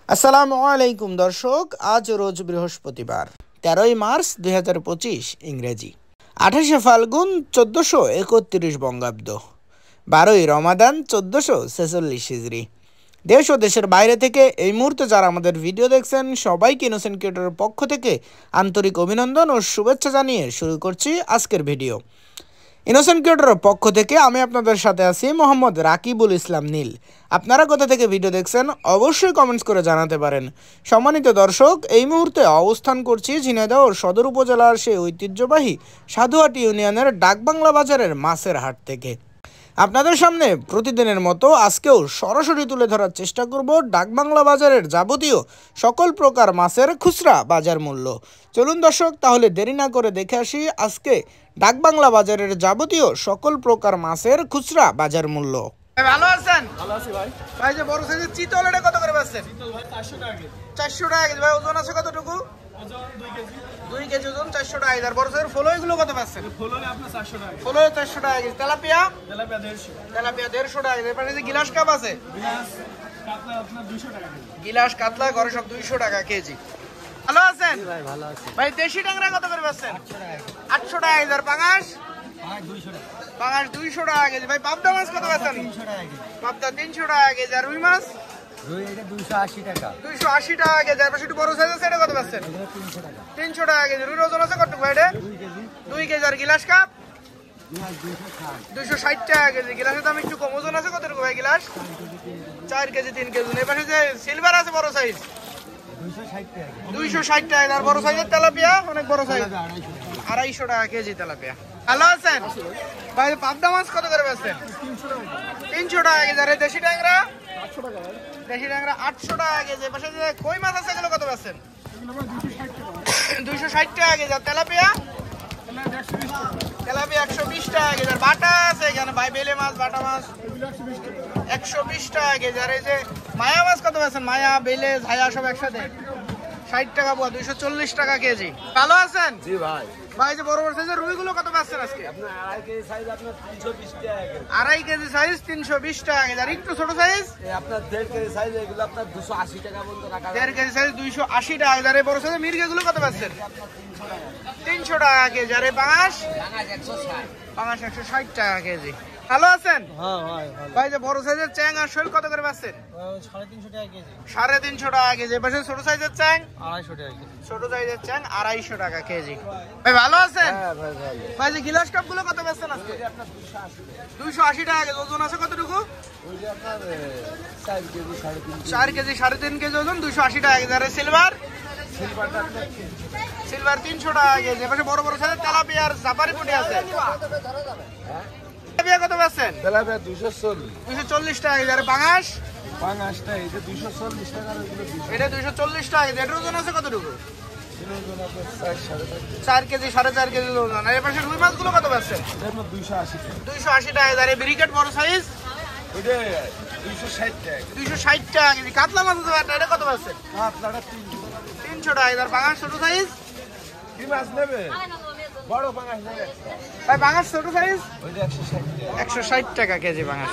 আসসালামু আলাইকুম দর্শক, আজ রোজ বৃহস্পতিবার 13ই মার্চ 2025 ইংরেজি, 28শে ফাল্গুন 1431 বঙ্গাব্দ, 12ই রমাদান 1446 হিজরি। দেশ ও দেশের বাইরে থেকে এই মুহূর্তে যারা আমাদের ভিডিও দেখছেন সবাইকে ইনোসেন্ট ক্রিয়েটরের পক্ষ থেকে আন্তরিক অভিনন্দন ও শুভেচ্ছা জানিয়ে শুরু করছি আজকের ভিডিও। ইনোসেন্ট ক্রিয়েটরের পক্ষ থেকে আমি আপনাদের সাথে আছি মোহাম্মদ রাকিবুল ইসলাম নীল। আপনারা কোথা থেকে ভিডিও দেখছেন অবশ্যই কমেন্টস করে জানাতে পারেন। সম্মানিত দর্শক, এই মুহূর্তে অবস্থান করছি ঝিনাইদহ সদর উপজেলার সেই ঐতিহ্যবাহী সাধুহাটি ইউনিয়নের ডাকবাংলা বাজারের মাছের হাট থেকে। আপনাদের সামনে প্রতিদিনের মতো আজকেও সরাসরি তুলে ধরার চেষ্টা করব ডাকবাংলা বাজারের যাবতীয় সকল প্রকার মাছের খুচরা বাজার মূল্য। চলুন দর্শক, তাহলে দেরি না করে দেখে আসি আজকে ডাকবাংলা বাজারের যাবতীয় সকল প্রকার মাছের খুচরা বাজার মূল্য। ভালো আছেন? ভালো আছি ভাই। ভাই যে বড় সাইজের চিতল, এটা কত করে পাচ্ছেন? চিতল ভাই 400 টাকা কেজি। 400 টাকা কেজি। ভাই ওজন আছে কতটুকু? ওজন 2 কেজি। 2 কেজি ওজন, 400 টাকা। আর বড় সাইজের ফলো এগুলো কত পাচ্ছেন? ফলো আপনার 400 টাকা। ফলো 400 টাকা কেজি। তেলাপিয়া? তেলাপিয়া 150। তেলাপিয়া 150 টাকা কেজি। এরপরে যে গিলাস কাপ আছে? গ্লাস কাতলা আপনার 200 টাকা কেজি। গিলাস কাতলা ঘরে সব 200 টাকা কেজি। ভালো আছেন? ভাই ভালো আছি। ভাই দেশি ট্যাংরা কত করে পাচ্ছেন? 800 টাকা কেজি। আর পাঙাশ? ভাই 200 টাকা। পাঙাশ 200 টাকা কেজি। ভাই পাবদা মাছ কত পাচ্ছেন? 300 টাকা কেজি। পাবদা 300 টাকা কেজি। আর রুই মাছ? রুই এটা 280 টাকা। 280 টাকা কেজি। আর পাশে একটু বড় সাইজ আছে, এটা কত পাচ্ছেন? এটা 300 টাকা। 300 টাকা কেজি। রুই ওজন আছে কতটুকু ভাই এটা? 2 কেজি। 2 কেজি। আর গিলাস কাপ? গ্লাস 260। 260 টাকা কেজি। গিলাসের দাম একটু কম। ওজন আছে কতটুকু ভাই গিলাস? 4 কেজি 3 কেজি। এই পাশে যে সিলভার আছে বড় সাইজ? 260 টাকা কেজি। 260 টাকা। আর বড় সাইজের তেলাপিয়া অনেক বড় সাইজ? 250 250 টাকা। টাকা কেজি তেলাপিয়া। ভালো আছেন? ভাই পাবদা মাছ কত করে বেচছেন? 300 টাকা কেজি। 300 টাকা কেজি। আর এই দেশি ট্যাংরা? 800 টাকা ভাই। দেশি ট্যাংরা 800 টাকা কেজি। এই পাশে যে কই মাছ আছে এগুলো কত বেচছেন? এগুলো ভাই 260 টাকা। 260 টাকা কেজি। আর তেলাপিয়া? এগুলো 120 টাকা। তেলাপিয়া 120 টাকা কেজি। আর বাটা আছে এখানে ভাই, বেলে মাছ, বাটা মাছ এগুলো 120 টাকা। 120 টাকা কেজি। আর এই যে মায়া মাছ কত বেচছেন? মায়া, বেলে, ঝায়া সব একসাথে 60 টাকা পোয়া, 240 টাকা কেজি। ভালো আছেন? জি ভাই। ভাই যে বড় বড় সাইজের রুইগুলো কত বেচছেন আজকে? আপনার 2.5 কেজি সাইজ আপনার 320 টাকা কেজি। 2.5 কেজি সাইজ 320 টাকা কেজি। আর একটু ছোট সাইজ এই আপনার 1.5 কেজি সাইজ এগুলো আপনার 280 টাকা পর্যন্ত রাখা যাবে। 1.5 কেজি সাইজ 280 টাকা কেজি। আর এই বড় সাইজের মির্গেগুলো কত বেচছেন? 300 টাকা কেজি। আর এই পাঙাশ? টাকা 160। পাঙাশ 160 টাকা কেজি। ভালো আছেন? হ্যাঁ ভাই ভালো। ভাই যে বড় সাইজের চ্যাং আর শৈল কত করে বেচছেন? 350 টাকা কেজি। 350 টাকা কেজি। এই পাশে ছোট সাইজের চ্যাং? 250 টাকা কেজি। ছোট সাইজের চ্যাং 250 টাকা কেজি। ভাই ভালো আছেন? হ্যাঁ ভাই ভালো। ভাই যে গিলাস কাপ গুলো কত বেচছেন আজকে? আপনার 280 টাকা। 280 টাকা কেজি। ওজন আছে কতটুকু? ওই যে আপনার 4 কেজি 3.5 4 কেজি 3.5 কেজি ওজন, 280 টাকা কেজি। আর সিলভার? সিলভারটা আপনার সিলভার 300 টাকা কেজি। এপাশে বড় বড় সাইজের তেলাপিয়া আর জাপানি পুঁটি আছে। তেলাপিয়া কত বেচছেন? তেলাপিয়া 240। 240 টাকা কেজি। আর পাঙাশ? পাঙাশটা এই যে 240 টাকা আর এগুলো 200 এটা 240 টাকা কেজি। এটার ওজন আছে কতটুকু? ওজন আপনার 4.5 4 কেজি 4.5 কেজি ওজন। আর এপাশে রুই মাছগুলো কত বেচছেন? এর মধ্যে 280 টাকা। 280 টাকা কেজি। আর এই ব্রিকেট বড় সাইজ? ওইটা 260 টাকা। 260 টাকা কেজি। কাতলা মাছ আছে একটা, এটা কত বেচছেন? আপনারা 300 টাকা কেজি। আর পাঙাশ ছোট সাইজ? কি মাছ নেবে? বড় পাঙাশ নেবে। ভাই পাঙাশ ছোট সাইজ? ওইটা 160 টাকা। 160 টাকা কেজি পাঙাশ।